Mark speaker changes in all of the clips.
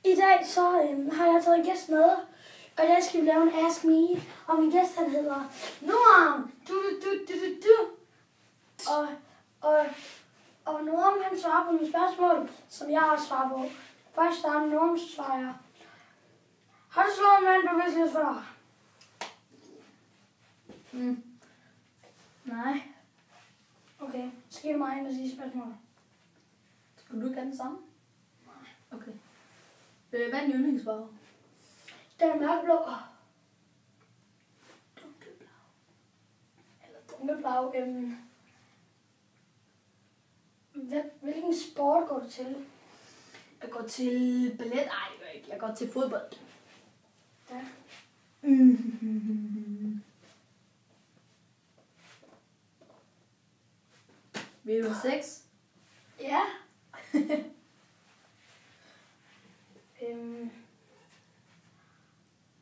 Speaker 1: I dag så har jeg taget en gæst med, og i dag skal vi lave en Ask Me, og min gæst han hedder Noam. Og Noam han svarer på nogle spørgsmål, som jeg også svarer på. Først starter Noam, så svarer jeg. Har du slået en mand bevidstløs før?
Speaker 2: Nej.
Speaker 1: Okay, så giver du mig en af de spørgsmål.
Speaker 2: Skulle du ikke have den samme? Nej. Okay. Hvad er din yndlingsfarve?
Speaker 1: Den er mørkeblå.
Speaker 2: Dunkelblau.
Speaker 1: Eller dunkelblau. Hvilken sport går du til?
Speaker 2: Jeg går til ballet. Ej, jeg gør ikke. Jeg går til fodbold.
Speaker 1: Ja.
Speaker 2: Vil du have sex?
Speaker 1: Ja.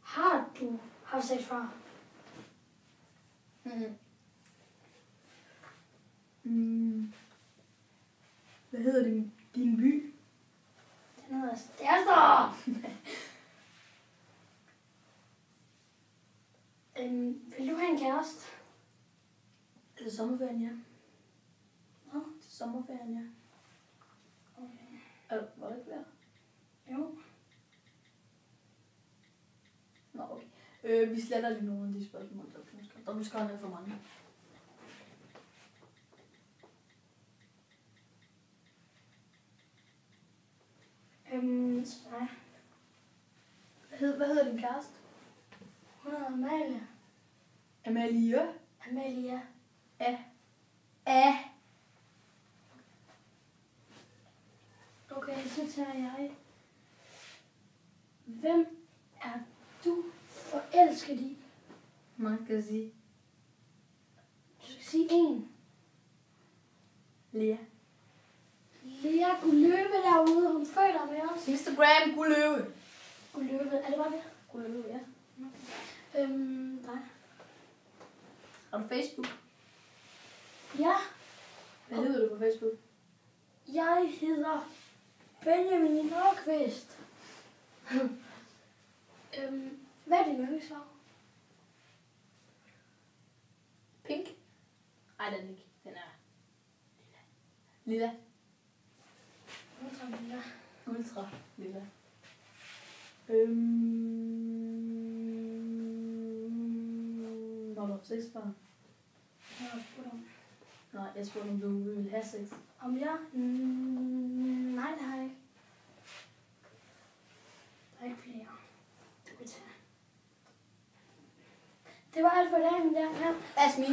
Speaker 1: Har du haft sex før?
Speaker 2: Hvad hedder din by?
Speaker 1: Den hedder Stærster. Vil du have en kæreste?
Speaker 2: Er det sommerferien, ja? Nå, til sommerferien, ja.
Speaker 1: Okay.
Speaker 2: Var det ikke værd?
Speaker 1: Jo.
Speaker 2: Nå, okay. Vi sletter lige nogle af de spørgsmål, der er måske noget for mange.
Speaker 1: Nej.
Speaker 2: Hvad hedder din kæreste?
Speaker 1: Hun hedder Amalie.
Speaker 2: Amalie.
Speaker 1: Amalie.
Speaker 2: Ja.
Speaker 1: Okay, så tager jeg. Hvem er du forelsket i?
Speaker 2: Man kan sige.
Speaker 1: Du skal sige en.
Speaker 2: Lea.
Speaker 1: Lea Gulløve derude, hun føler med os.
Speaker 2: Instagram, Gulløve.
Speaker 1: Gulløve, er det bare det?
Speaker 2: Gulløve, ja.
Speaker 1: Nej.
Speaker 2: Har du Facebook?
Speaker 1: Ja,
Speaker 2: Hvad hedder du på Facebook?
Speaker 1: jeg hedder Benjamin Nordqvist. Hvad er din yndlingsfarve?
Speaker 2: Pink? Ej, den er ikke. Den er lilla.
Speaker 1: Ultra.
Speaker 2: Ultra lilla. Har du haft sex før?
Speaker 1: Jeg har spurgt om.
Speaker 2: Nej, jeg spurgte om du ville have sex.
Speaker 1: Om jeg? Nej, det har jeg ikke. Der er ikke flere. Du kan tage. Det var alt for dagen der. Ja.
Speaker 2: Ask me.